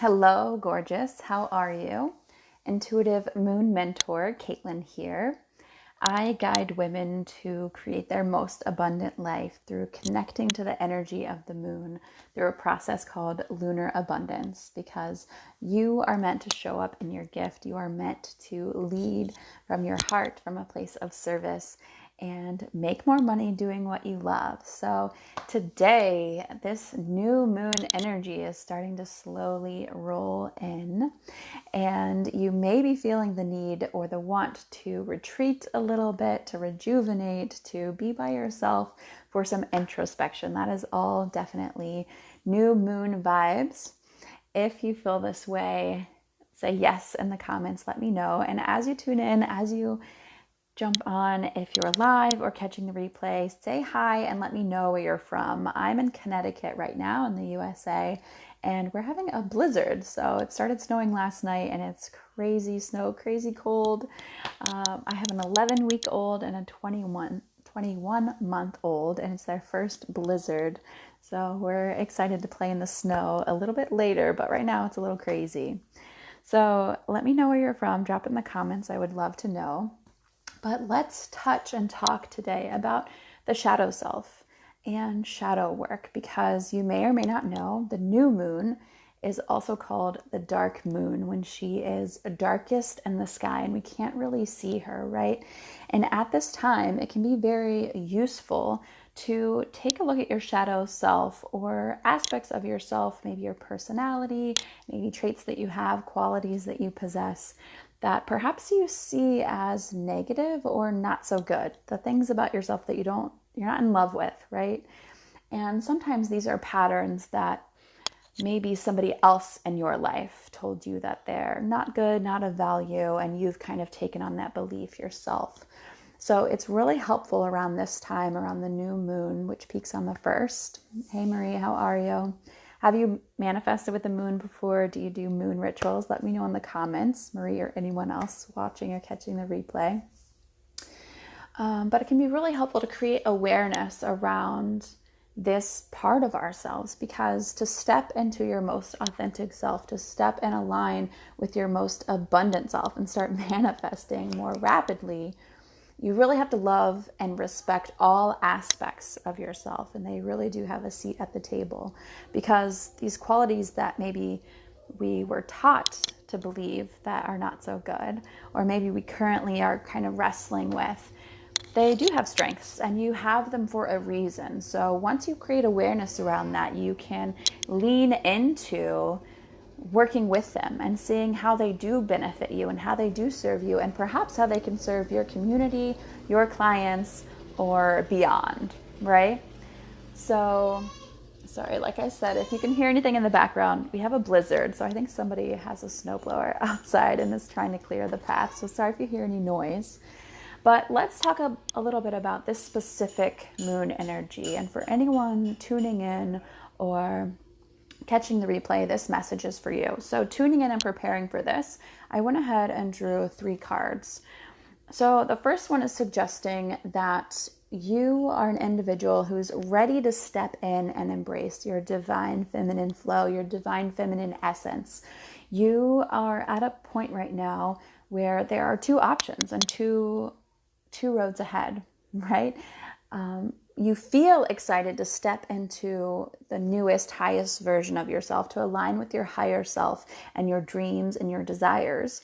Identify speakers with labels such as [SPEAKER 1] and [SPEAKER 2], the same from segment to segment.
[SPEAKER 1] Hello, gorgeous. How are you? Intuitive Moon Mentor, Kaitlyn here. I guide women to create their most abundant life through connecting to the energy of the moon through a process called lunar abundance, because you are meant to show up in your gift. You are meant to lead from your heart, from a place of service, and make more money doing what you love. So today, this new moon energy is starting to slowly roll in, and you may be feeling the need or the want to retreat a little bit, to rejuvenate, to be by yourself for some introspection. That is all definitely new moon vibes. If you feel this way, say yes in the comments, let me know. And as you tune in, as you jump on, if you're live or catching the replay, say hi and let me know where you're from. I'm in Connecticut right now in the USA, and we're having a blizzard. So it started snowing last night and it's crazy snow, crazy cold. I have an 11-week-old and a 21-month-old, and it's their first blizzard. So we're excited to play in the snow a little bit later, but right now it's a little crazy. So let me know where you're from. Drop it in the comments. I would love to know. But let's touch and talk today about the shadow self and shadow work, because you may or may not know the new moon is also called the dark moon, when she is darkest in the sky and we can't really see her, right? And at this time, it can be very useful to take a look at your shadow self or aspects of yourself, maybe your personality, maybe traits that you have, qualities that you possess, that perhaps you see as negative or not so good, the things about yourself that you're not in love with, right? And sometimes these are patterns that maybe somebody else in your life told you that they're not good, not of value, and you've kind of taken on that belief yourself. So it's really helpful around this time, around the new moon, which peaks on the 1st. Hey Marie, how are you? Have you manifested with the moon before? Do you do moon rituals? Let me know in the comments, Marie or anyone else watching or catching the replay. But it can be really helpful to create awareness around this part of ourselves, because to step into your most authentic self, to step and align with your most abundant self and start manifesting more rapidly, you really have to love and respect all aspects of yourself, and they really do have a seat at the table, because these qualities that maybe we were taught to believe that are not so good, or maybe we currently are kind of wrestling with, they do have strengths and you have them for a reason. So once you create awareness around that, you can lean into working with them and seeing how they do benefit you and how they do serve you, and perhaps how they can serve your community, your clients, or beyond, right? So, sorry, like I said, if you can hear anything in the background, we have a blizzard. So I think somebody has a snowblower outside and is trying to clear the path. So sorry if you hear any noise. But let's talk a little bit about this specific moon energy. And for anyone tuning in or catching the replay, this message is for you. So tuning in and preparing for this, I went ahead and drew 3 cards. So the first one is suggesting that you are an individual who's ready to step in and embrace your divine feminine flow, your divine feminine essence. You are at a point right now where there are 2 options and two roads ahead, right? You feel excited to step into the newest, highest version of yourself, to align with your higher self and your dreams and your desires.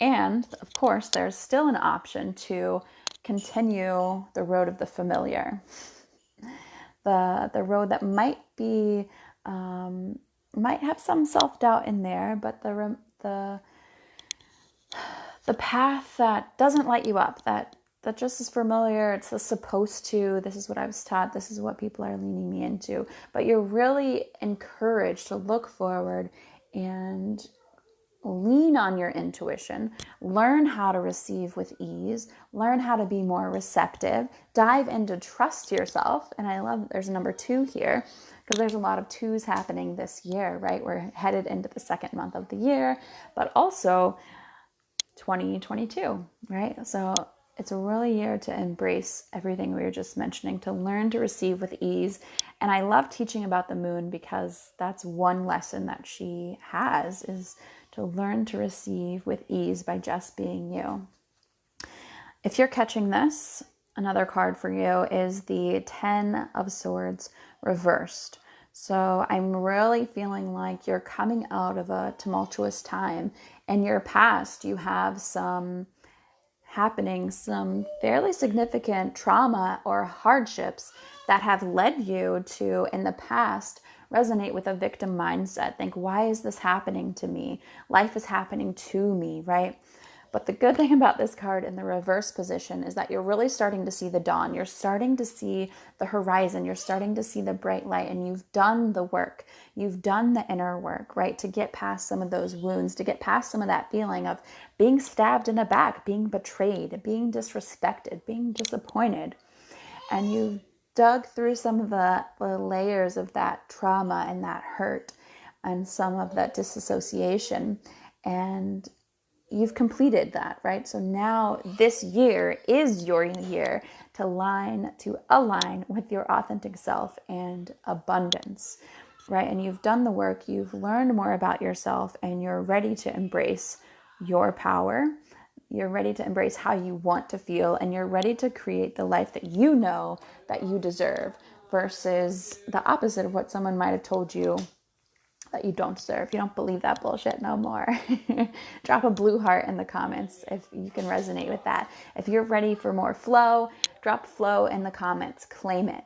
[SPEAKER 1] And of course, there's still an option to continue the road of the familiar, the road that might be might have some self-doubt in there, but the path that doesn't light you up, that just is familiar. It's a supposed to, this is what I was taught, this is what people are leaning me into. But you're really encouraged to look forward and lean on your intuition, learn how to receive with ease, learn how to be more receptive, dive into trust yourself. And I love that there's a number 2 here, because there's a lot of 2s happening this year, right? We're headed into the 2nd month of the year, but also 2022, right? So It's really a year to embrace everything we were just mentioning, to learn to receive with ease. And I love teaching about the moon because that's one lesson that she has, is to learn to receive with ease by just being you. If you're catching this, another card for you is the 10 of Swords reversed. So I'm really feeling like you're coming out of a tumultuous time. In your past, you have some fairly significant trauma or hardships that have led you to, in the past, resonate with a victim mindset. Think, why is this happening to me? Life is happening to me, right? But the good thing about this card in the reverse position is that you're really starting to see the dawn. You're starting to see the horizon. You're starting to see the bright light, and you've done the work. You've done the inner work, right? To get past some of those wounds, to get past some of that feeling of being stabbed in the back, being betrayed, being disrespected, being disappointed. And you've dug through some of the layers of that trauma and that hurt and some of that disassociation. And you've completed that, right? So now this year is your year to align with your authentic self and abundance, right? And you've done the work, you've learned more about yourself, and you're ready to embrace your power. You're ready to embrace how you want to feel, and you're ready to create the life that you know that you deserve, versus the opposite of what someone might have told you that you don't deserve. You don't believe that bullshit no more. Drop a blue heart in the comments if you can resonate with that. If you're ready for more flow, drop flow in the comments. Claim it.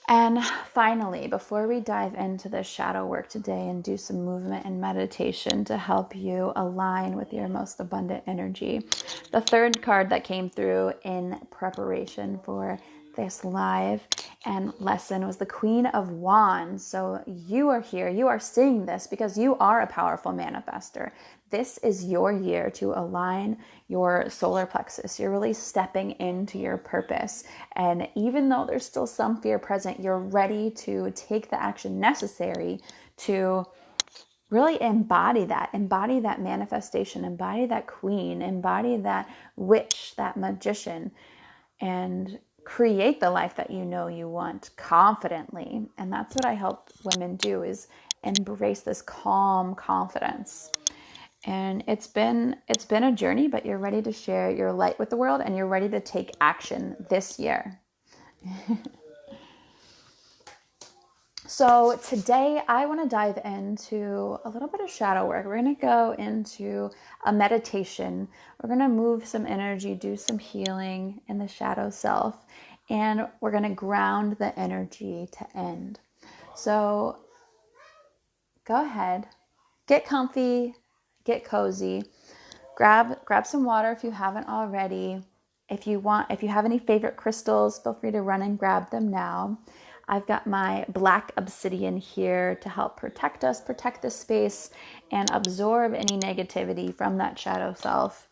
[SPEAKER 1] And finally, before we dive into the shadow work today and do some movement and meditation to help you align with your most abundant energy, the third card that came through in preparation for this live and lesson was the Queen of Wands. So you are here, you are seeing this because you are a powerful manifester. This is your year to align your solar plexus. You're really stepping into your purpose. And even though there's still some fear present, you're ready to take the action necessary to really embody that manifestation, embody that queen, embody that witch, that magician, and create the life that you know you want confidently. And that's what I help women do, is embrace this calm confidence. And it's been a journey, but you're ready to share your light with the world, and you're ready to take action this year. So today I want to dive into a little bit of shadow work. We're going to go into a meditation. We're going to move some energy, do some healing in the shadow self, and we're going to ground the energy to end. So go ahead, get comfy, get cozy, grab some water if you haven't already. If you have any favorite crystals, feel free to run and grab them now. I've got my black obsidian here to help protect us, protect the space, and absorb any negativity from that shadow self.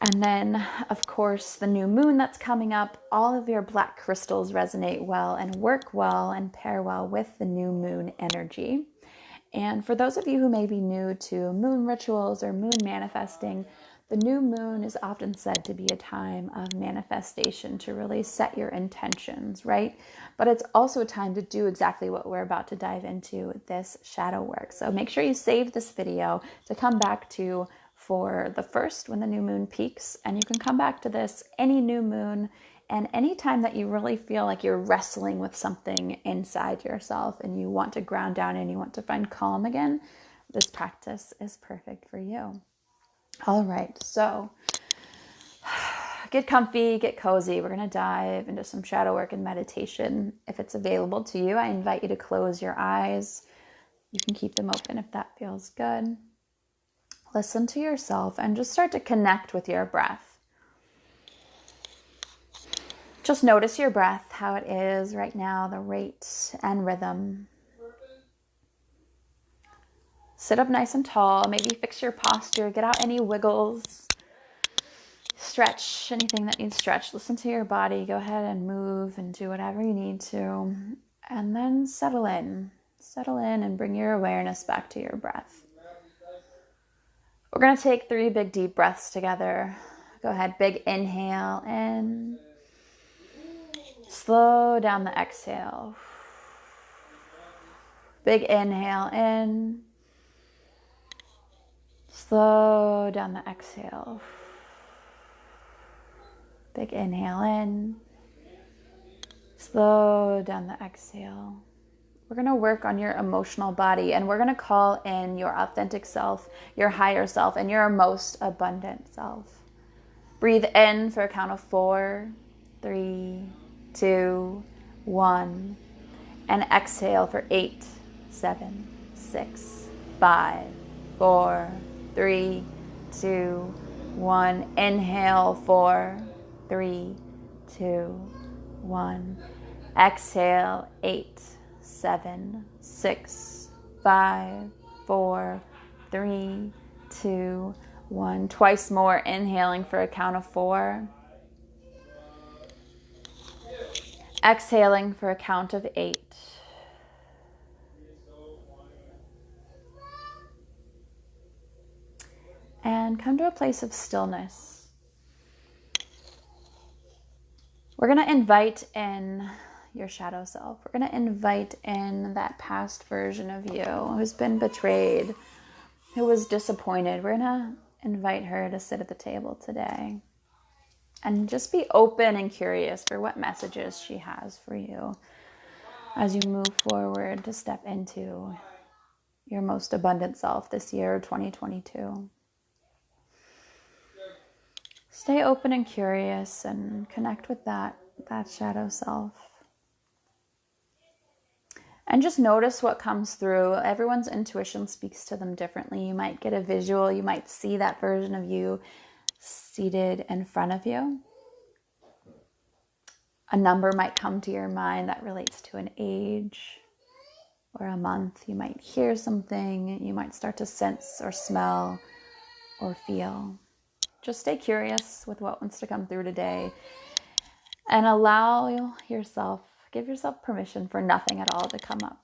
[SPEAKER 1] And then, of course, the new moon that's coming up, all of your black crystals resonate well and work well and pair well with the new moon energy. And for those of you who may be new to moon rituals or moon manifesting, the new moon is often said to be a time of manifestation, to really set your intentions, right? But it's also a time to do exactly what we're about to dive into, this shadow work. So make sure you save this video to come back to for the first, when the new moon peaks, and you can come back to this any new moon and anytime that you really feel like you're wrestling with something inside yourself and you want to ground down and you want to find calm again, this practice is perfect for you. All right, so get comfy, get cozy. We're going to dive into some shadow work and meditation. If it's available to you, I invite you to close your eyes. You can keep them open if that feels good. Listen to yourself and just start to connect with your breath. Just notice your breath, how it is right now, the rate and rhythm. Sit up nice and tall. Maybe fix your posture. Get out any wiggles. Stretch anything that needs stretch. Listen to your body. Go ahead and move and do whatever you need to. And then settle in. Settle in and bring your awareness back to your breath. We're going to take 3 big deep breaths together. Go ahead, big inhale in. Slow down the exhale. Big inhale in. Slow down the exhale. Big inhale in. Slow down the exhale. We're going to work on your emotional body, and we're going to call in your authentic self, your higher self, and your most abundant self. Breathe in for a count of 4, 3, 2, 1. And exhale for 8, 7, 6, 5, 4, 3, 2, 1. Inhale, 4, 3, 2, 1. Exhale, 8, 7, 6, 5, 4, 3, 2, 1. Twice more, inhaling for a count of 4. Exhaling for a count of 8. And come to a place of stillness. We're going to invite in your shadow self. We're going to invite in that past version of you who's been betrayed, who was disappointed. We're going to invite her to sit at the table today and just be open and curious for what messages she has for you as you move forward to step into your most abundant self this year, 2022. Stay open and curious and connect with that shadow self. And just notice what comes through. Everyone's intuition speaks to them differently. You might get a visual. You might see that version of you seated in front of you. A number might come to your mind that relates to an age or a month. You might hear something. You might start to sense or smell or feel. Just stay curious with what wants to come through today and give yourself permission for nothing at all to come up.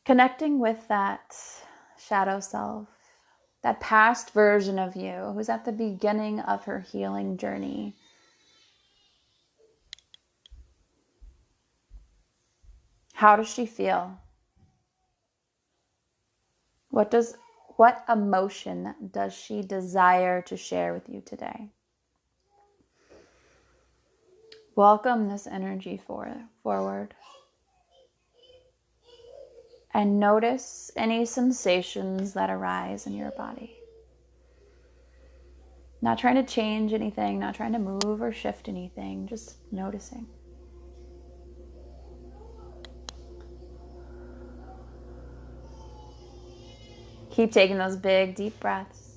[SPEAKER 1] Connecting with that shadow self, that past version of you who's at the beginning of her healing journey. How does she feel? What emotion does she desire to share with you today? Welcome this energy forward. And notice any sensations that arise in your body. Not trying to change anything, not trying to move or shift anything, just noticing. Keep taking those big, deep breaths.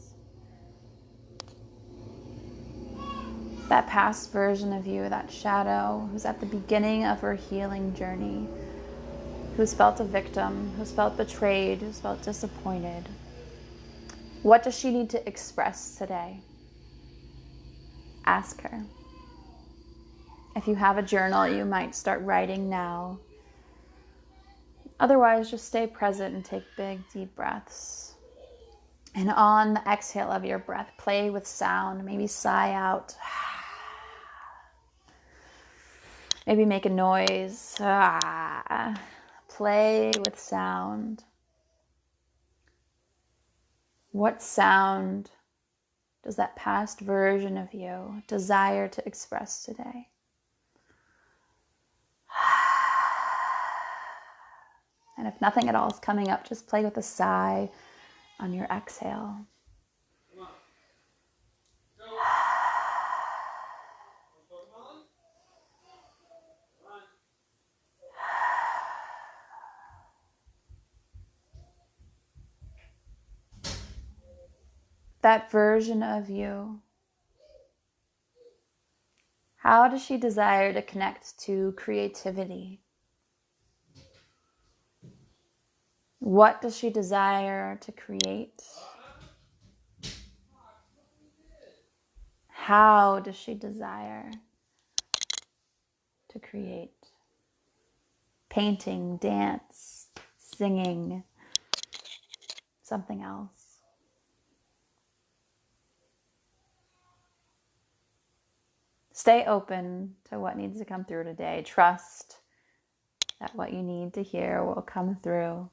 [SPEAKER 1] That past version of you, that shadow who's at the beginning of her healing journey, who's felt a victim, who's felt betrayed, who's felt disappointed. What does she need to express today? Ask her. If you have a journal, you might start writing now. Otherwise, just stay present and take big, deep breaths. And on the exhale of your breath, play with sound. Maybe sigh out. Maybe make a noise. Play with sound. What sound does that past version of you desire to express today? And if nothing at all is coming up, just play with a sigh on your exhale. That version of you, how does she desire to connect to creativity? What does she desire to create? How does she desire to create? Painting, dance, singing, something else. Stay open to what needs to come through today. Trust that what you need to hear will come through.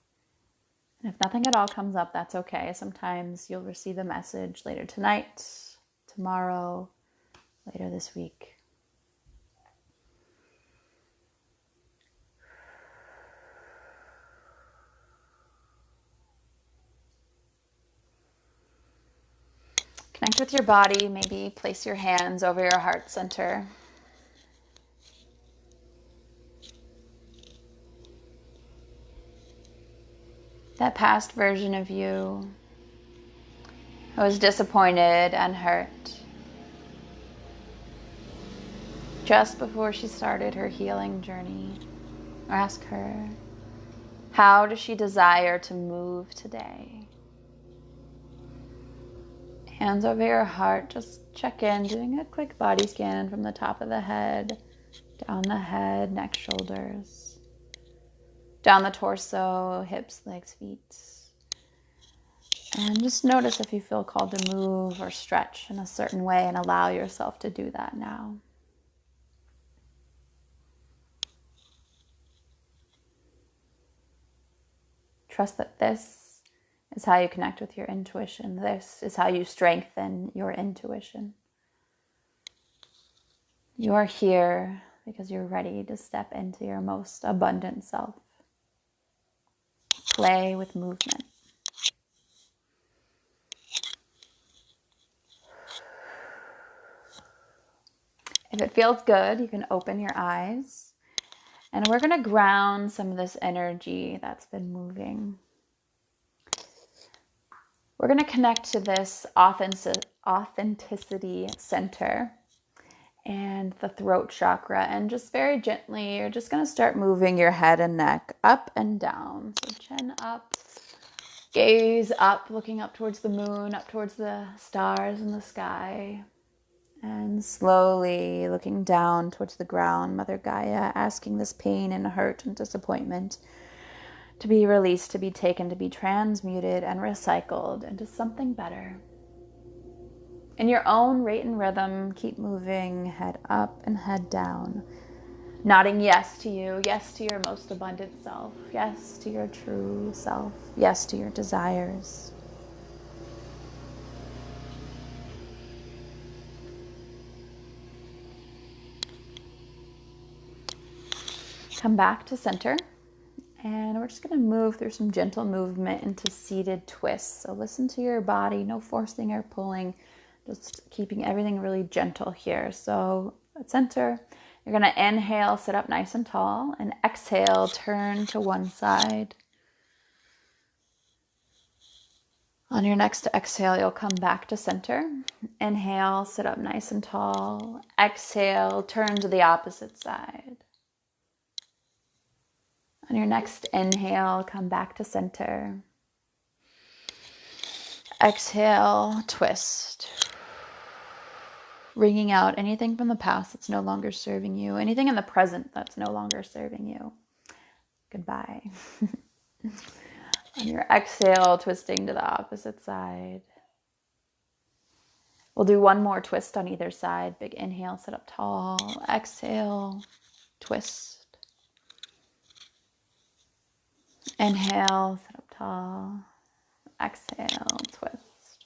[SPEAKER 1] And if nothing at all comes up, that's okay. Sometimes you'll receive a message later tonight, tomorrow, later this week. Connect with your body. Maybe place your hands over your heart center. That past version of you who was disappointed and hurt just before she started her healing journey. Ask her, how does she desire to move today? Hands over your heart, just check in, doing a quick body scan from the top of the head, down the head, neck, shoulders, down the torso, hips, legs, feet. And just notice if you feel called to move or stretch in a certain way, and allow yourself to do that now. Trust that this is how you connect with your intuition. This is how you strengthen your intuition. You are here because you're ready to step into your most abundant self. Play with movement. If it feels good, you can open your eyes. And we're going to ground some of this energy that's been moving. We're going to connect to this authenticity center and the throat chakra. And just very gently, you're just going to start moving your head and neck up and down. So chin up, gaze up, looking up towards the moon, up towards the stars in the sky. And slowly looking down towards the ground, Mother Gaia, asking this pain and hurt and disappointment to be released, to be taken, to be transmuted and recycled into something better. In your own rate and rhythm, keep moving, head up and head down, nodding yes to you, yes to your most abundant self, yes to your true self, yes to your desires. Come back to center. And we're just going to move through some gentle movement into seated twists. So listen to your body, no forcing or pulling, just keeping everything really gentle here. So at center, you're going to inhale, sit up nice and tall, and exhale, turn to one side. On your next exhale, you'll come back to center. Inhale, sit up nice and tall. Exhale, turn to the opposite side. On your next inhale, come back to center. Exhale, twist. Wringing out anything from the past that's no longer serving you, anything in the present that's no longer serving you. Goodbye. On your exhale, twisting to the opposite side. We'll do one more twist on either side. Big inhale, sit up tall. Exhale, twist. Inhale, sit up tall. Exhale, twist.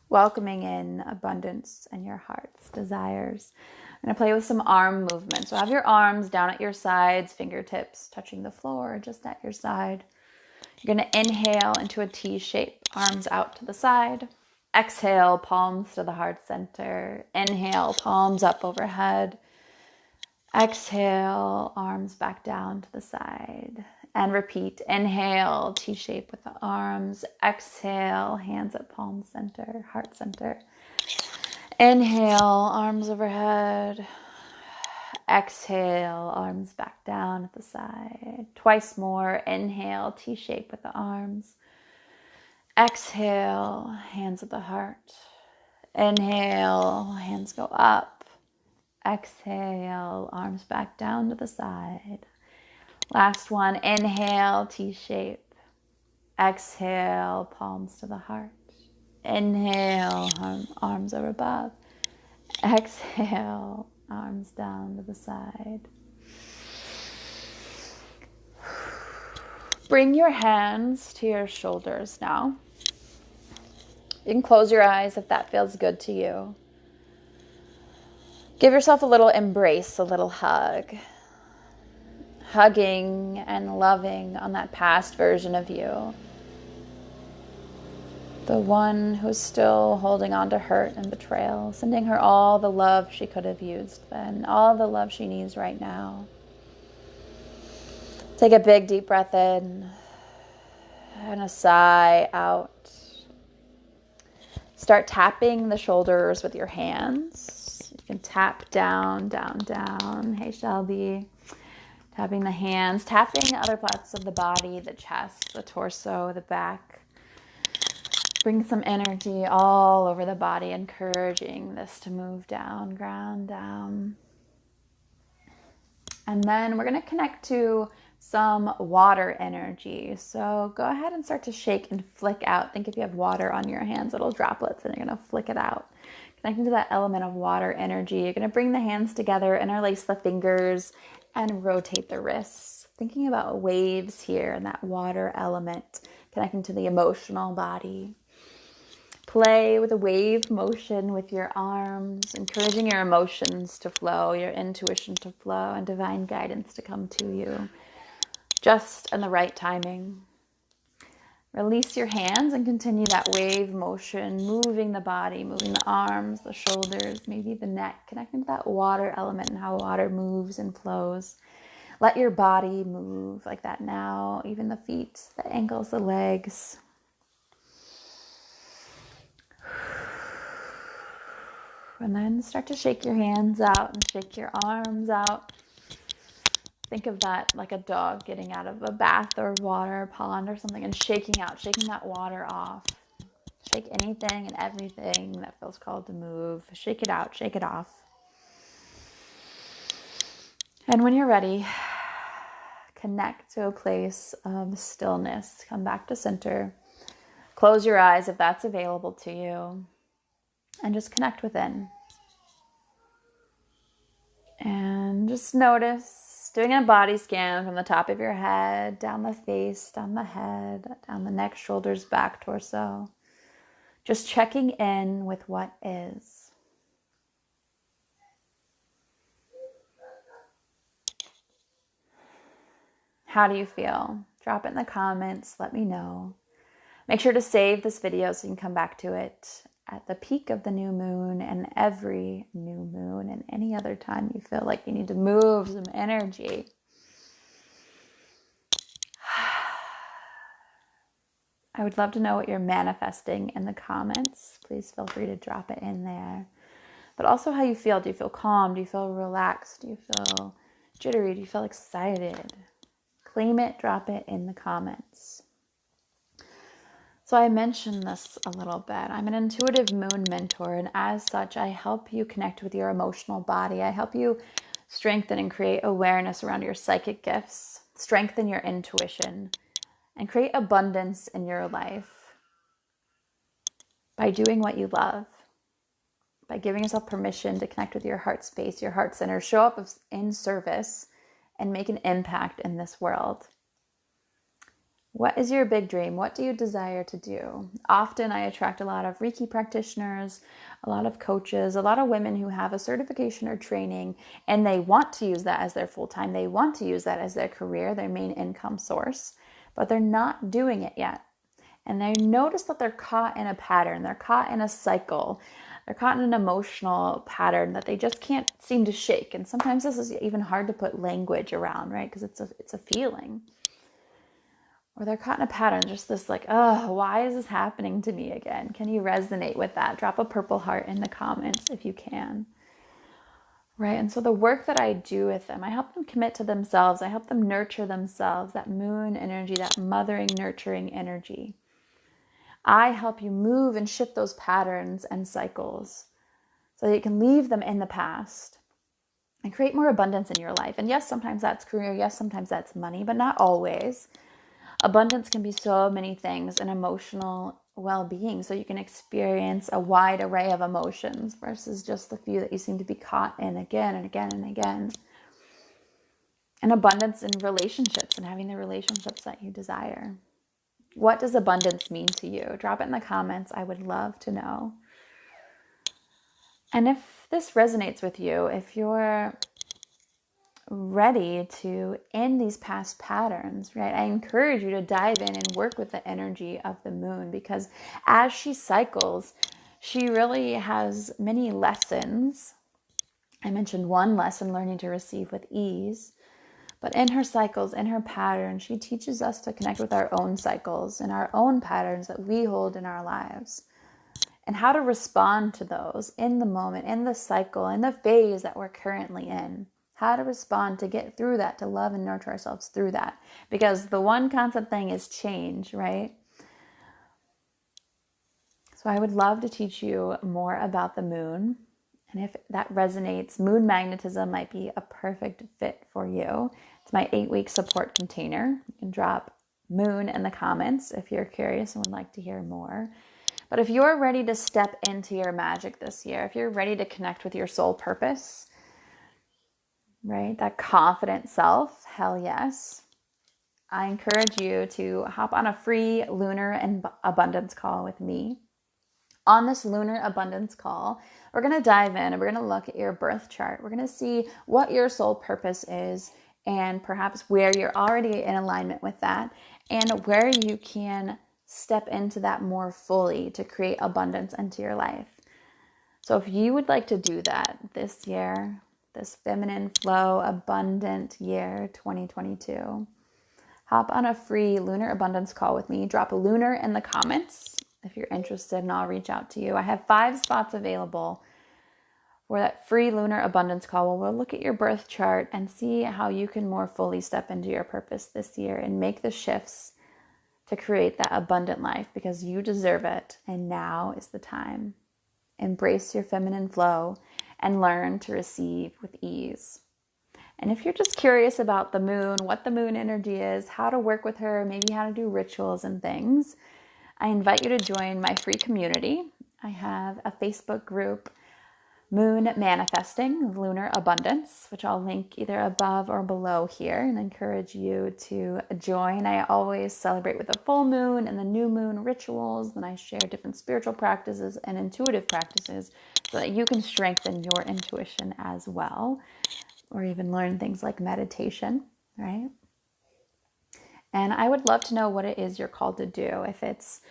[SPEAKER 1] Welcoming in abundance and your heart's desires. I'm going to play with some arm movements. So have your arms down at your sides, fingertips touching the floor, just at your side. You're going to inhale into a T shape, arms out to the side. Exhale, palms to the heart center. Inhale, palms up overhead. Exhale, arms back down to the side. And repeat. Inhale, T-shape with the arms. Exhale, hands at palm center, heart center. Inhale, arms overhead. Exhale, arms back down at the side. Twice more. Inhale, T-shape with the arms. Exhale, hands at the heart. Inhale, hands go up. Exhale, arms back down to the side. Last one, inhale, T-shape. Exhale, palms to the heart. Inhale, arms over above. Exhale, arms down to the side. Bring your hands to your shoulders now. You can close your eyes if that feels good to you. Give yourself a little embrace, a little hug. Hugging and loving on that past version of you. The one who's still holding on to hurt and betrayal. Sending her all the love she could have used then. All the love she needs right now. Take a big deep breath in. And a sigh out. Start tapping the shoulders with your hands. You can tap down, down, down. Hey, Shelby. Tapping the hands, tapping other parts of the body, the chest, the torso, the back. Bring some energy all over the body, encouraging this to move down, ground down. And then we're going to connect to some water energy. So go ahead and start to shake and flick out. Think if you have water on your hands, little droplets, and you're going to flick it out. Connecting to that element of water energy. You're going to bring the hands together, interlace the fingers, and rotate the wrists. Thinking about waves here and that water element, connecting to the emotional body. Play with a wave motion with your arms, encouraging your emotions to flow, your intuition to flow, and divine guidance to come to you. Just in the right timing. Release your hands and continue that wave motion, moving the body, moving the arms, the shoulders, maybe the neck, connecting to that water element and how water moves and flows. Let your body move like that now, even the feet, the ankles, the legs. And then start to shake your hands out and shake your arms out. Think of that like a dog getting out of a bath or water, pond or something, and shaking out, shaking that water off. Shake anything and everything that feels called to move. Shake it out, shake it off. And when you're ready, connect to a place of stillness. Come back to center. Close your eyes if that's available to you. And just connect within. And just notice, doing a body scan from the top of your head, down the face, down the head, down the neck, shoulders, back, torso. Just checking in with what is. How do you feel? Drop it in the comments. Let me know. Make sure to save this video so you can come back to it at the peak of the new moon and every new moon and any other time you feel like you need to move some energy. I would love to know what you're manifesting in the comments. Please feel free to drop it in there. But also how you feel. Do you feel calm? Do you feel relaxed? Do you feel jittery? Do you feel excited? Claim it, drop it in the comments. So I mentioned this a little bit. I'm an intuitive moon mentor, and as such, I help you connect with your emotional body. I help you strengthen and create awareness around your psychic gifts, strengthen your intuition, and create abundance in your life by doing what you love, by giving yourself permission to connect with your heart space, your heart center, show up in service, and make an impact in this world. What is your big dream? What do you desire to do? Often I attract a lot of Reiki practitioners, a lot of coaches, a lot of women who have a certification or training, and they want to use that as their full-time. They want to use that as their career, their main income source, but they're not doing it yet. And they notice that they're caught in a pattern. They're caught in a cycle. They're caught in an emotional pattern that they just can't seem to shake. And sometimes this is even hard to put language around, right? Because it's a feeling. Or they're caught in a pattern, just this like, oh, why is this happening to me again? Can you resonate with that? Drop a purple heart in the comments if you can. Right? And so the work that I do with them, I help them commit to themselves. I help them nurture themselves, that moon energy, that mothering, nurturing energy. I help you move and shift those patterns and cycles so that you can leave them in the past and create more abundance in your life. And yes, sometimes that's career. Yes, sometimes that's money, but not always. Abundance can be so many things, and emotional well-being, so you can experience a wide array of emotions versus just the few that you seem to be caught in again and again and again. And abundance in relationships and having the relationships that you desire. What does abundance mean to you? Drop it in the comments. I would love to know. And if this resonates with you, if you're ready to end these past patterns, right? I encourage you to dive in and work with the energy of the moon, because as she cycles, she really has many lessons. I mentioned one lesson, learning to receive with ease. But in her cycles, in her patterns, she teaches us to connect with our own cycles and our own patterns that we hold in our lives, and how to respond to those in the moment, in the cycle, in the phase that we're currently in. How to respond to get through that, to love and nurture ourselves through that. Because the one constant thing is change, right? So I would love to teach you more about the moon. And if that resonates, moon magnetism might be a perfect fit for you. It's my 8-week support container. You can drop moon in the comments if you're curious and would like to hear more. But if you're ready to step into your magic this year, if you're ready to connect with your soul purpose, right, that confident self, hell yes, I encourage you to hop on a free lunar and abundance call with me. On this lunar abundance call, we're going to dive in and we're going to look at your birth chart. We're going to see what your soul purpose is, and perhaps where you're already in alignment with that, and where you can step into that more fully to create abundance into your life. So if you would like to do that this year, this feminine flow abundant year 2022, hop on a free lunar abundance call with me. Drop a lunar in the comments if you're interested, and I'll reach out to you. I have 5 spots available for that free lunar abundance call, where we'll look at your birth chart and see how you can more fully step into your purpose this year and make the shifts to create that abundant life, because you deserve it, and now is the time. Embrace your feminine flow and learn to receive with ease. And if you're just curious about the moon, what the moon energy is, how to work with her, maybe how to do rituals and things, I invite you to join my free community. I have a Facebook group, Moon Manifesting Lunar Abundance, which I'll link either above or below here, and encourage you to join. I always celebrate with the full moon and the new moon rituals. Then I share different spiritual practices and intuitive practices so that you can strengthen your intuition as well, or even learn things like meditation, right? And I would love to know what it is you're called to do. If it's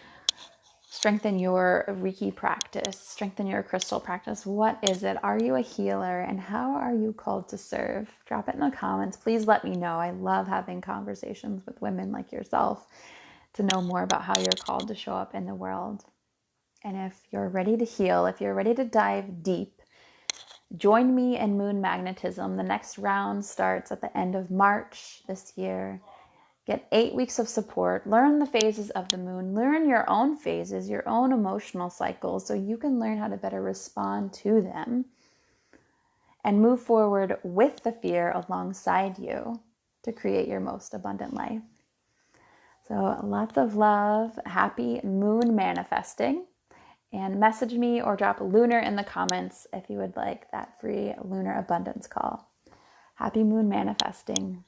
[SPEAKER 1] strengthen your Reiki practice, strengthen your crystal practice, what is it? Are you a healer? And how are you called to serve? Drop it in the comments. Please let me know. I love having conversations with women like yourself to know more about how you're called to show up in the world. And if you're ready to heal, if you're ready to dive deep, join me in Moon Magnetism. The next round starts at the end of March this year. Get 8 weeks of support. Learn the phases of the moon. Learn your own phases, your own emotional cycles, so you can learn how to better respond to them and move forward with the fear alongside you to create your most abundant life. So lots of love. Happy moon manifesting. And message me or drop a lunar in the comments if you would like that free lunar abundance call. Happy moon manifesting.